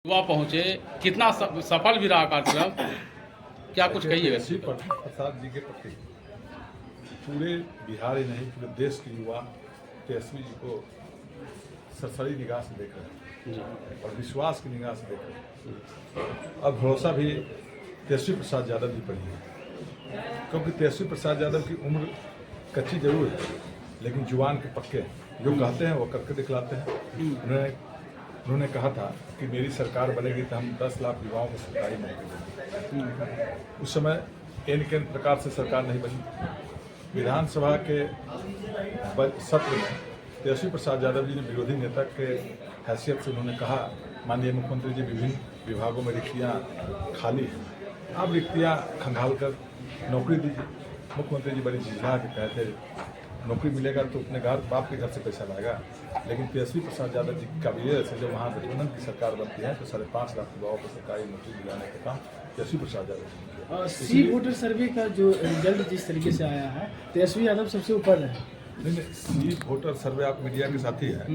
युवा पहुंचे, कितना सफल भी रहा कार्यक्रम, क्या कुछ कहिएगा? श्री प्रसाद जी के प्रति पूरे बिहार ही नहीं पूरे देश के युवा तेजस्वी जी को सरसरी निगाह से देख रहे हैं और विश्वास की निगाह से देख रहे हैं। अब भरोसा भी तेजस्वी प्रसाद यादव जी पर ही है, क्योंकि तेजस्वी प्रसाद यादव की उम्र कच्ची जरूर है लेकिन जुबान के पक्के हैं। जो कहते हैं वो करके दिखलाते हैं। उन्होंने कहा था कि मेरी सरकार बनेगी तो हम 10 लाख युवाओं को सरकारी नौकरी देंगे। उस समय इन प्रकार से सरकार नहीं बनी। विधानसभा के सत्र में तेजस्वी प्रसाद यादव जी ने विरोधी नेता के हैसियत से उन्होंने कहा, माननीय मुख्यमंत्री जी, विभिन्न विभागों में रिक्तियाँ खाली हैं, आप रिक्तियाँ खंगाल कर नौकरी दीजिए। मुख्यमंत्री जी बड़ी झिझला के कहते नौकरी मिलेगा तो अपने बाप के घर से पैसा लाएगा, लेकिन तेजस्वी प्रसाद यादव जी की काबिलियत से जब वहाँ गठबंधन की सरकार बनती है तो 5.5 लाख युवाओं को सरकारी नौकरी दिलाने का काम तेजस्वी प्रसाद यादव जी ने किया। सी वोटर सर्वे का जो रिजल्ट जिस तरीके से आया है, तेजस्वी यादव सबसे ऊपर है। नहीं, सी वोटर सर्वे आप मीडिया के साथी है,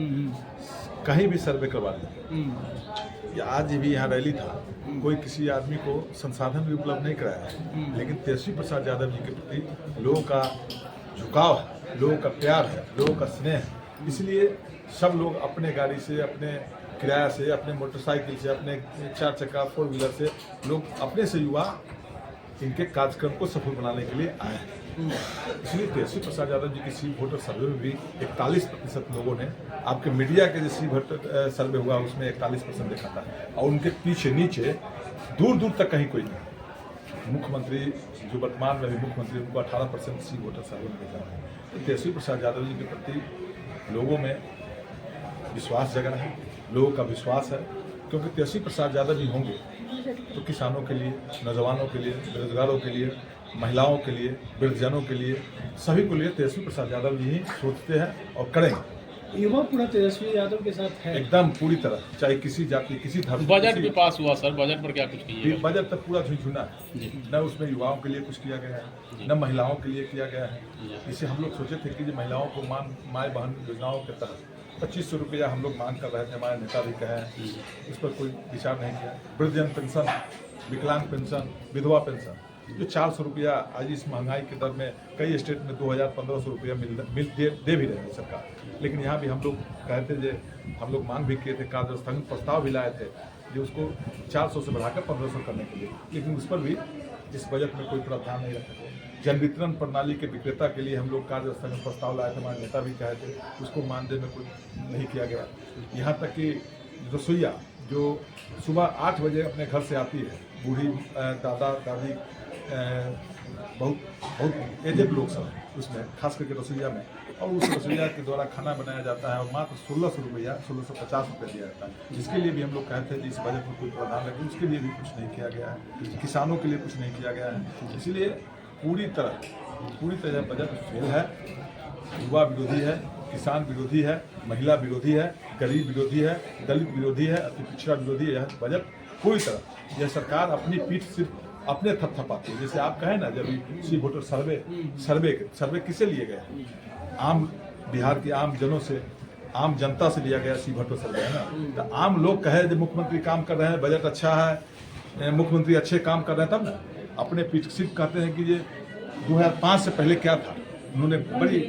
कहीं भी सर्वे करवा लीजिए। आज भी यहाँ रैली था, कोई किसी आदमी को संसाधन भी उपलब्ध नहीं कराया है, लेकिन तेजस्वी प्रसाद यादव जी के प्रति लोगों का झुकाव है, लोगों का प्यार है, लोगों का स्नेह है। इसलिए सब लोग अपने गाड़ी से, अपने किराया से, अपने मोटरसाइकिल से, अपने 4 चक्का 4 व्हीलर से, लोग अपने से युवा इनके कार्यक्रम को सफल बनाने के लिए आए हैं। इसलिए तेजस्वी प्रसाद यादव जी की सी वोटर सर्वे में भी 41% लोगों ने, आपके मीडिया के जो सी वोटर सर्वे हुआ उसमें 41% देखा था, और उनके पीछे नीचे दूर दूर तक कहीं कोई नहीं। मुख्यमंत्री जो वर्तमान में भी मुख्यमंत्री, उनको 18% सी वोटर सर्वे में देखा है। तो तेजस्वी प्रसाद यादव जी के प्रति लोगों में विश्वास जगा है, लोगों का विश्वास है, क्योंकि तेजस्वी प्रसाद यादव जी होंगे तो किसानों के लिए, नौजवानों के लिए, बेरोजगारों के लिए, महिलाओं के लिए, वृद्धजनों के लिए, सभी को लिए तेजस्वी प्रसाद यादव जी ही सोचते हैं और करेंगे। युवा पूरा तेजस्वी यादव के साथ है एकदम पूरी तरह, चाहे किसी जाति, किसी धर्म। बजट भी पास हुआ सर, बजट पर क्या कुछ कीजिएगा? बजट तक पूरा झुनझुना है, न उसमें युवाओं के लिए कुछ किया गया है, न महिलाओं के लिए किया गया है। इसे हम लोग सोचे थे कि जो महिलाओं को माँ बहन योजनाओं के तहत 2500 रुपया हम लोग मांग कर रहे थे, हमारे नेता भी कहे, इस पर कोई विचार नहीं किया। वृद्धजन पेंशन, विकलांग पेंशन, विधवा पेंशन, जो 400 रुपया आज इस महंगाई के दर में कई स्टेट में 2000-1500 रुपया दे भी रहे हैं सरकार, लेकिन यहाँ भी हम लोग कहते थे, हम लोग मांग भी किए थे, कार्य स्थगन प्रस्ताव भी लाए थे जो उसको 400 से बढ़ाकर 1500 करने के लिए, लेकिन उस पर भी इस बजट में कोई प्रावधान नहीं रखा था। जन वितरण प्रणाली के विक्रेता के लिए हम लोग कार्य स्थगन प्रस्ताव लाए थे, हमारे नेता भी कहे थे, उसको मानदेय में कुछ नहीं किया गया। यहाँ तक कि रसोईया जो सुबह 8 बजे अपने घर से आती है, बूढ़ी दादा दादी, बहुत एजेड लोग सब हैं उसमें, खास करके रसोईया में, और उस रसोईया के द्वारा खाना बनाया जाता है और मात्र 1600 रुपया, 1650 रुपये दिया जाता है, जिसके लिए भी हम लोग कहते हैं कि इस बजट में कोई प्रावधान रखें, उसके लिए भी कुछ नहीं किया गया है, किसानों के लिए कुछ नहीं किया गया है। इसलिए पूरी तरह बजट फेल है, युवा विरोधी है, किसान विरोधी है, महिला विरोधी है, गरीब विरोधी है, दलित विरोधी है, अति पिछड़ा विरोधी है। यह बजट पूरी तरह, यह सरकार अपनी पीठ सिर्फ अपने थपथपाती है। जैसे आप कहें ना, जब सी वोटर सर्वे किसे लिए गए, आम बिहार के आम जनों से, आम जनता से लिया गया सी वोटर सर्वे है ना। तो आम लोग कहे जब मुख्यमंत्री काम कर रहे हैं, बजट अच्छा है, मुख्यमंत्री अच्छे काम कर रहे हैं, तब ना अपने पीठ सिर्फ कहते हैं कि ये 2005 से पहले क्या था। उन्होंने बड़ी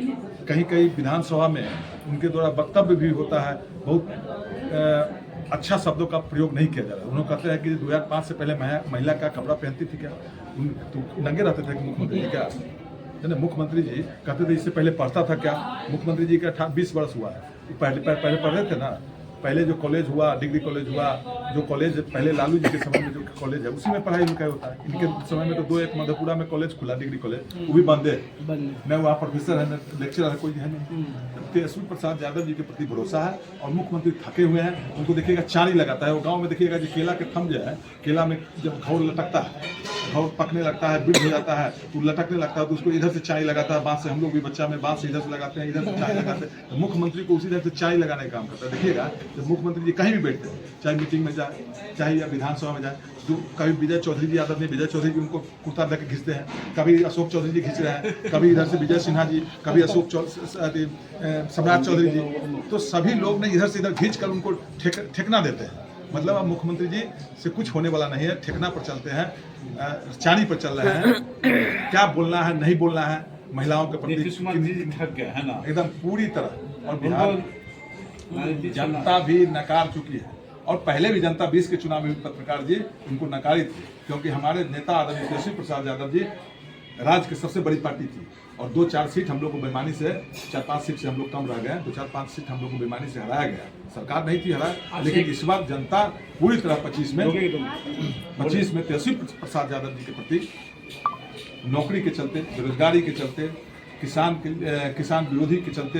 कहीं विधानसभा में उनके द्वारा वक्तव्य भी होता है, बहुत अच्छा शब्दों का प्रयोग नहीं किया जा रहा है। उन्होंने कहते हैं कि 2005 से पहले महिला का कपड़ा पहनती थी क्या, तो नंगे रहते थे कि मुख्यमंत्री जी क्या, मुख्यमंत्री जी कहते थे इससे पहले पढ़ता था क्या। मुख्यमंत्री जी का 20 वर्ष हुआ है, पहले पढ़ रहे थे ना। पहले जो कॉलेज हुआ, डिग्री कॉलेज हुआ, जो कॉलेज पहले लालू जी के समय में जो कॉलेज है उसी में पढ़ाई लिखाई होता है। इनके समय में तो 1 मधेपुरा में कॉलेज खुला, डिग्री कॉलेज, वो भी बंद है, न वहाँ प्रोफेसर है, न लेक्चरर है, कोई है नहीं। तेजस्वी प्रसाद यादव जी के प्रति भरोसा है, और मुख्यमंत्री थके हुए हैं, उनको देखिएगा चारी लगाता है। वो गाँव में देखिएगा जो केला के थम जो है, केला में जब घौर लटकता है, घौर पकने लगता है, बिड़ हो जाता है, तो लटकने लगता है, तो उसको इधर से चाय लगाता है बांस से। हम लोग भी बच्चा में बांस से इधर से लगाते हैं, इधर से चाय लगाते हैं, तो मुख्यमंत्री को उसी तरह से चाय लगाने का काम करता है। देखिएगा जब मुख्यमंत्री जी कहीं भी बैठते हैं, चाहे मीटिंग में जाए, चाहे या विधानसभा में जाए, जो कभी विजय चौधरी जी यादव ने, विजय चौधरी जी उनको कुर्ता देकर खींचते हैं, कभी अशोक चौधरी जी खींच रहे हैं, कभी इधर से विजय सिन्हा जी, कभी सम्राट चौधरी जी, तो सभी लोग ने इधर से इधर खींच कर उनको ठेकना देते हैं। मतलब अब मुख्यमंत्री जी से कुछ होने वाला नहीं है, ठेकना पर चलते हैं, चानी पर चल रहे हैं। क्या बोलना है नहीं बोलना है महिलाओं के प्रति नीतीश कुमार जी थक गए है ना एकदम पूरी तरह। और बिहार जनता भी नकार चुकी है, और पहले भी जनता 20 के चुनाव में पत्रकार जी उनको नकारी थी, क्योंकि हमारे नेता आदरणीय तेजस्वी प्रसाद यादव जी राज्य की सबसे बड़ी पार्टी थी, और 2-4 सीट हम लोग को बेईमानी से, 4-5 सीट से हम लोग कम रह गए, 2-4-5 सीट हम लोग को बेईमानी से हराया गया। सरकार नहीं थी हराया, लेकिन इस बार जनता पूरी तरह 25 में तेजस्वी प्रसाद यादव जी के प्रति नौकरी के चलते, बेरोजगारी के चलते, किसान विरोधी के चलते,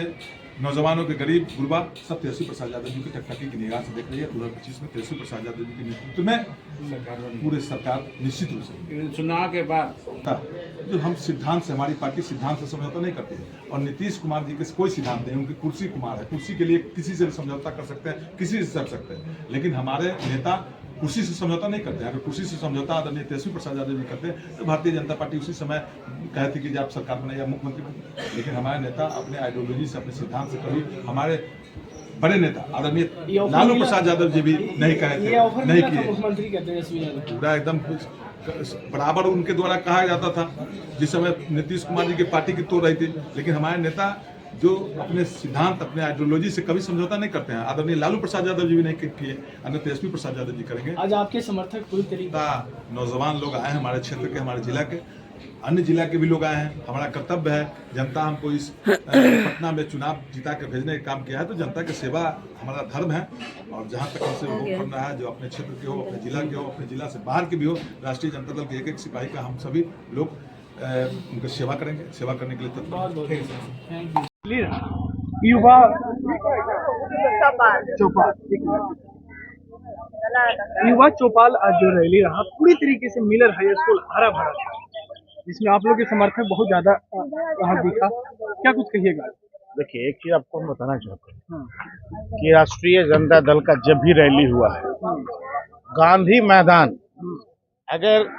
नौजवानों के गरीब गुरबा सब तेजस्वी प्रसाद यादव जी की टकटकी की निगाह से देख रही है। 2025 में तेजस्वी प्रसाद यादव जी के नेतृत्व में पूरे सरकार निश्चित रूप से चुनाव के बाद जो हम सिद्धांत से, हमारी पार्टी सिद्धांत से समझौता नहीं करती है, और नीतीश कुमार जी के कोई सिद्धांत नहीं, उनकी कुर्सी कुमार है, कुर्सी के लिए किसी से भी समझौता कर सकते हैं, किसी से कर सकते हैं, लेकिन हमारे नेता कुर्सी से समझौता नहीं करते हैं। अगर कुर्सी से समझौता आदरणीय तेजस्वी प्रसाद यादव जी करते हैं तो भारतीय जनता पार्टी उसी समय कहती कि आप सरकार बनाइए या मुख्यमंत्री बनिए, लेकिन हमारे नेता अपने आइडियोलॉजी से, अपने सिद्धांत से कभी, हमारे बड़े नेता आदरणीय लालू प्रसाद यादव जी भी नहीं कहे थे, नहीं किए। मुख्यमंत्री कहते हैं तेजस्वी यादव पूरा एकदम बराबर उनके द्वारा कहा जाता था, जिस समय नीतीश कुमार जी की पार्टी की तोड़ रही थी, लेकिन हमारे नेता जो अपने सिद्धांत, अपने आइडियोलॉजी से कभी समझौता नहीं करते हैं। आदरणीय लालू प्रसाद यादव जी भी नहीं किए, अन्य तेजस्वी प्रसाद यादव जी करेंगे। आज आपके समर्थक पूरी तरीके नौजवान लोग आए हैं हमारे क्षेत्र के, हमारे जिला के, अन्य जिला के भी लोग आए हैं। हमारा कर्तव्य है, जनता हमको इस पटना में चुनाव जिता के भेजने का काम किया है, तो जनता की सेवा हमारा धर्म है, और जहाँ तक हमसे वो कर रहा है, जो अपने क्षेत्र के हो, अपने जिला के हो, अपने जिला से बाहर के भी हो, राष्ट्रीय जनता दल के एक सिपाही का हम सभी लोग उनकी सेवा करेंगे, सेवा करने के लिए तत्पर। Thank you. युवा चौपाल, युवा चौपाल आज जो रैली रहा पूरी तरीके से मिलर हाई स्कूल हरा भरा था, जिसमें आप लोग के समर्थक बहुत ज्यादा वहाँ दिखा, क्या कुछ कहिएगा? देखिए, एक चीज आपको हम बताना चाहते हैं कि राष्ट्रीय जनता दल का जब भी रैली हुआ है, गांधी मैदान अगर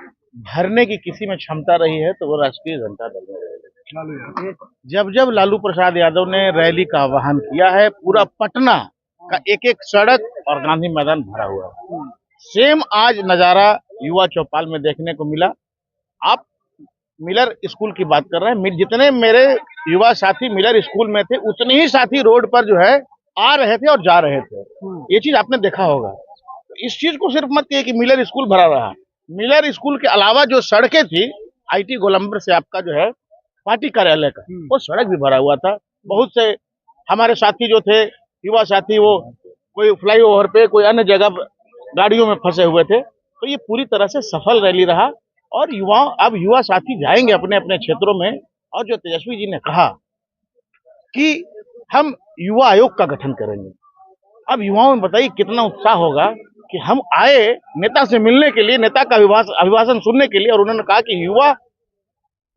भरने की किसी में क्षमता रही है तो वो राष्ट्रीय जनता दल में रही है। जब जब लालू प्रसाद यादव ने रैली का आह्वान किया है, पूरा पटना का एक एक सड़क और गांधी मैदान भरा हुआ है। सेम आज नजारा युवा चौपाल में देखने को मिला। आप मिलर स्कूल की बात कर रहे हैं, जितने मेरे युवा साथी मिलर स्कूल में थे उतने ही साथी रोड पर जो है आ रहे थे और जा रहे थे। ये चीज आपने देखा होगा। इस चीज को सिर्फ मत कहिए कि मिलर स्कूल भरा रहा, मिलर स्कूल के अलावा जो सड़कें थी, आईटी गोलंबर से आपका जो है पार्टी कार्यालय का, वो सड़क भी भरा हुआ था। बहुत से हमारे साथी जो थे, युवा साथी, वो कोई फ्लाईओवर पे, कोई अन्य जगह गाड़ियों में फंसे हुए थे। तो ये पूरी तरह से सफल रैली रहा, और अब युवा साथी जाएंगे अपने अपने क्षेत्रों में। और जो तेजस्वी जी ने कहा कि हम युवा आयोग का गठन करेंगे, अब युवाओं में बताइए कितना उत्साह होगा कि हम आए नेता से मिलने के लिए, नेता का अभिभाषण सुनने के लिए, और उन्होंने कहा कि युवा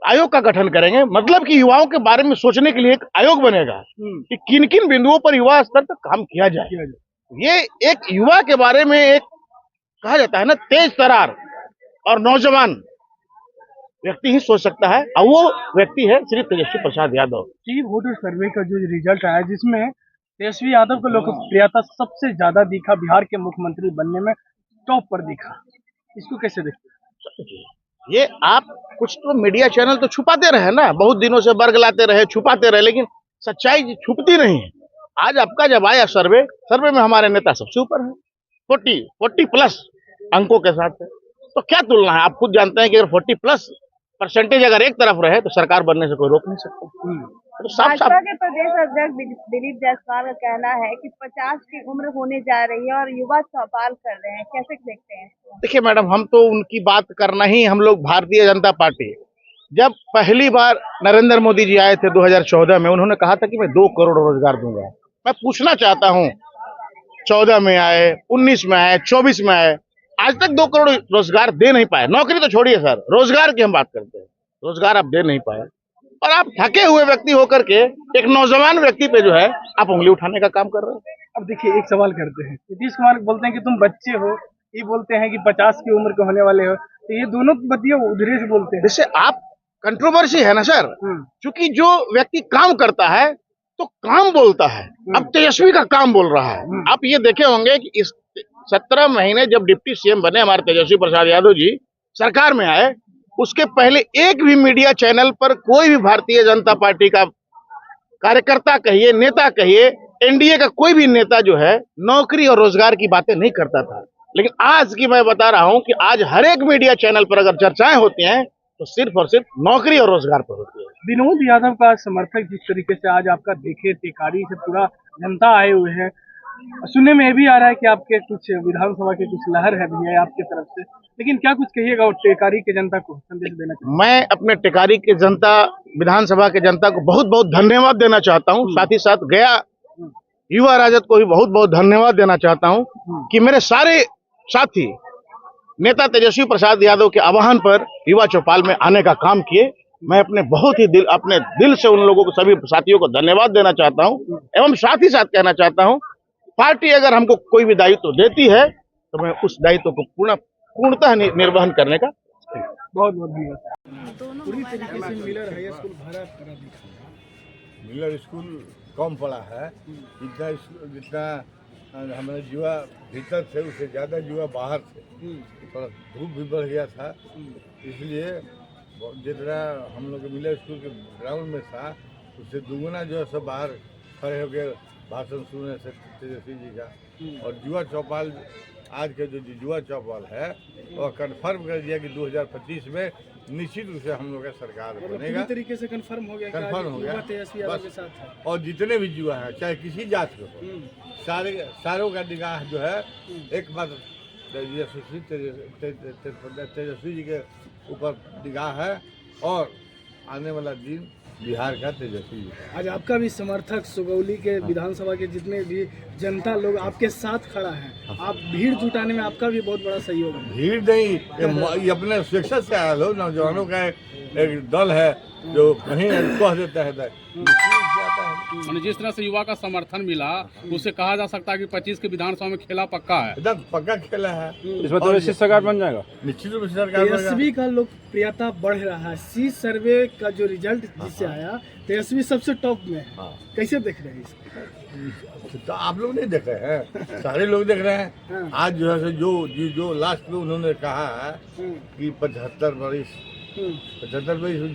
आयोग का गठन करेंगे। मतलब कि युवाओं के बारे में सोचने के लिए एक आयोग बनेगा कि किन किन बिंदुओं पर युवा स्तर तक काम किया जाए। ये एक युवा के बारे में एक कहा जाता है ना, तेज तरार और नौजवान व्यक्ति ही सोच सकता है, और वो व्यक्ति है श्री तेजस्वी प्रसाद यादव। जी, वोटर सर्वे का जो रिजल्ट आया, जिसमें तेजस्वी यादव को लोकप्रियता सबसे ज्यादा दिखा, बिहार के मुख्यमंत्री बनने में टॉप पर दिखा, इसको कैसे देखते हैं? ये आप कुछ तो मीडिया चैनल तो छुपाते रहे ना, बहुत दिनों से बरगलाते रहे, छुपाते रहे, लेकिन सच्चाई छुपती नहीं है। आज आपका जब आया सर्वे में हमारे नेता सबसे ऊपर है, 40+ अंकों के साथ है। तो क्या तुलना है? आप खुद जानते हैं कि अगर 40+ % अगर एक तरफ रहे तो सरकार बनने से कोई रोक नहीं सकता। तो भाजपा के प्रदेश अध्यक्ष दिलीप जायसवाल का कहना है कि 50 की उम्र होने जा रही है और युवा चौपाल कर रहे हैं, कैसे देखते हैं? देखिए मैडम, हम तो उनकी बात करना ही, हम लोग भारतीय जनता पार्टी, जब पहली बार नरेंद्र मोदी जी आए थे 2014 में, उन्होंने कहा था कि मैं 2 करोड़ रोजगार दूंगा। मैं पूछना चाहता हूं, 14 में आए, 19 में आए, 24 में आए, आज तक 2 करोड़ रोजगार दे नहीं पाए। नौकरी तो छोड़िए सर, रोजगार की हम बात करते हैं, रोजगार आप दे नहीं पाए। और आप थके हुए व्यक्ति होकर के एक नौजवान व्यक्ति पे जो है आप उंगली उठाने का काम कर रहे हैं। अब देखिए, एक सवाल करते हैं, नीतीश कुमार बोलते हैं कि तुम बच्चे हो, ये बोलते हैं कि 50 की उम्र के होने वाले हो, तो ये दोनों बतिया उधरे से बोलते हैं। जैसे आप कंट्रोवर्सी है ना सर, क्योंकि जो व्यक्ति काम करता है तो काम बोलता है। अब तेजस्वी का काम बोल रहा है। आप ये देखे होंगे कि इस 17 महीने जब डिप्टी सीएम बने हमारे तेजस्वी प्रसाद यादव जी सरकार में आए, उसके पहले एक भी मीडिया चैनल पर कोई भी भारतीय जनता पार्टी का कार्यकर्ता कहिए, नेता कहिए, एनडीए का कोई भी नेता जो है नौकरी और रोजगार की बातें नहीं करता था। लेकिन आज की मैं बता रहा हूं कि आज हर एक मीडिया चैनल पर अगर चर्चाएं होती हैं तो सिर्फ और सिर्फ नौकरी और रोजगार पर होती है। विनोद यादव का समर्थक जिस तरीके से आज आपका देखे, टेकारी से पूरा जनता आए हुए हैं, सुनने में ये भी आ रहा है कि आपके कुछ विधानसभा के कुछ लहर है भी है आपके तरफ से, लेकिन क्या कुछ कहिएगा और टेकारी के जनता को संदेश देना चाहिए? मैं अपने टेकारी के जनता, विधानसभा के जनता को बहुत बहुत धन्यवाद देना चाहता हूं। साथ ही साथ गया युवा राजद को भी बहुत बहुत धन्यवाद देना चाहता हूं कि मेरे सारे साथी नेता तेजस्वी प्रसाद यादव के आह्वान पर युवा चौपाल में आने का काम किए। मैं अपने दिल से उन लोगों को, सभी साथियों को धन्यवाद देना चाहता हूं एवं साथ ही साथ कहना चाहता हूं, पार्टी अगर हमको कोई भी दायित्व देती है तो मैं उस दायित्व को पूर्णतः निर्वहन करने का। बहुत बहुत धन्यवाद। पूरी तरीके से मिलर हाई स्कूल भरा पड़ा दिखा, मिलर स्कूल कम पड़ा है, जितना हमारे युवा भीतर थे उससे ज़्यादा युवा बाहर थे। थोड़ा धूप भी बढ़ गया था, इसलिए जितना हम लोग मिलर स्कूल के ग्राउंड में था उससे दुगुना जो है सब बाहर खड़े होकर भाषण सुने से तेजस्वी जी का। और युवा चौपाल, आज का जो युवा चौपाल है वह कन्फर्म कर दिया कि 2025 में निश्चित रूप से हम लोग का सरकार बनेगा। तरीके से कंफर्म हो गया, कंफर्म हो गया तेजस्वी यादव के साथ है। और जितने भी युवा हैं, चाहे किसी जात के हो, सारों का निगाह जो है एकमात्र तेजस्वी जी के ऊपर निगाह है और आने वाला दिन बिहार का तेजस्वी जी। आज आपका भी समर्थक सुगौली के विधानसभा के जितने भी जनता लोग आपके साथ खड़ा है, आप भीड़ जुटाने में आपका भी बहुत बड़ा सहयोग है। भीड़ नहीं, ये अपने स्वेच्छा से आया लोग, नौजवानों का एक दल है जो कहीं कह देता है। जिस तरह से युवा का समर्थन मिला, उससे कहा जा सकता है कि 25 के विधानसभा में खेला पक्का है, एकदम पक्का खेला है। इसमें तो निश्चित सरकार बन जाएगा, निश्चित रूप से सरकार बनेगा। तेजस्वी का लोकप्रियता बढ़ रहा है। सी सर्वे का जो रिजल्ट जिससे आया, तेजस्वी सबसे टॉप में। कैसे देख रहे हैं इसको? तो आप लोग नहीं देख रहे हैं, सारे लोग देख रहे हैं। आज जो है जो लास्ट में उन्होंने कहा है कि 75 वर्ष,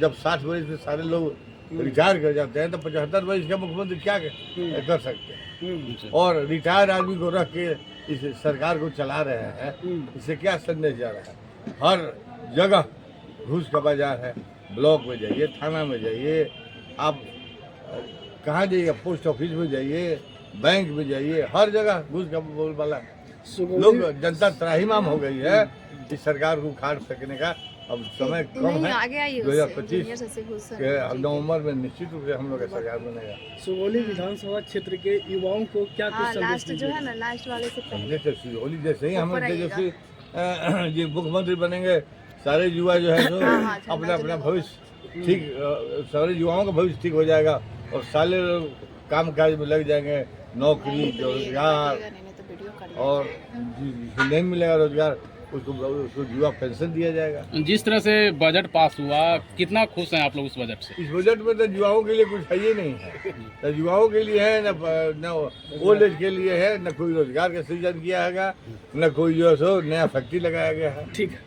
जब 60 वर्ष से सारे लोग रिटायर कर जाते हैं तो 75 वर्ष का मुख्यमंत्री क्या कर सकते हैं। और रिटायर आदमी को रख के इस सरकार को चला रहे हैं, इससे क्या संदेश जा रहा है? हर जगह घूस का बाजार है। ब्लॉक में जाइए, थाना में जाइए, आप कहाँ जाइए, पोस्ट ऑफिस में जाइए, बैंक में जाइए, हर जगह घूस का बोलबाला है। लोग, जनता त्राहिमाम हो गई है इस सरकार को उखाड़ फेंकने का। अब समय कम है, 2025 के नवंबर में निश्चित रूप से हम लोग का सरकार बनेगा। सुगौली विधानसभा क्षेत्र के युवाओं को क्या कुछ लास्ट जो है ना, लास्ट वाले से पहले सुगौली जैसे ही हम तेजस्वी जी मुख्यमंत्री बनेंगे, सारे युवा जो है तो अपना अपना भविष्य ठीक, सारे युवाओं का भविष्य ठीक हो जाएगा और सारे लोग काम काज में लग जाएंगे। नौकरी, रोजगार, और नहीं मिलेगा रोजगार उसको युवा पेंशन दिया जाएगा। जिस तरह से बजट पास हुआ, कितना खुश हैं आप लोग उस बजट से? इस बजट में तो युवाओं के लिए कुछ है ही नहीं है, न युवाओं के लिए है, न ओल्ड एज के लिए है, न कोई रोजगार का सृजन किया है, न कोई जो है सो नया फैक्ट्री लगाया गया है। ठीक है।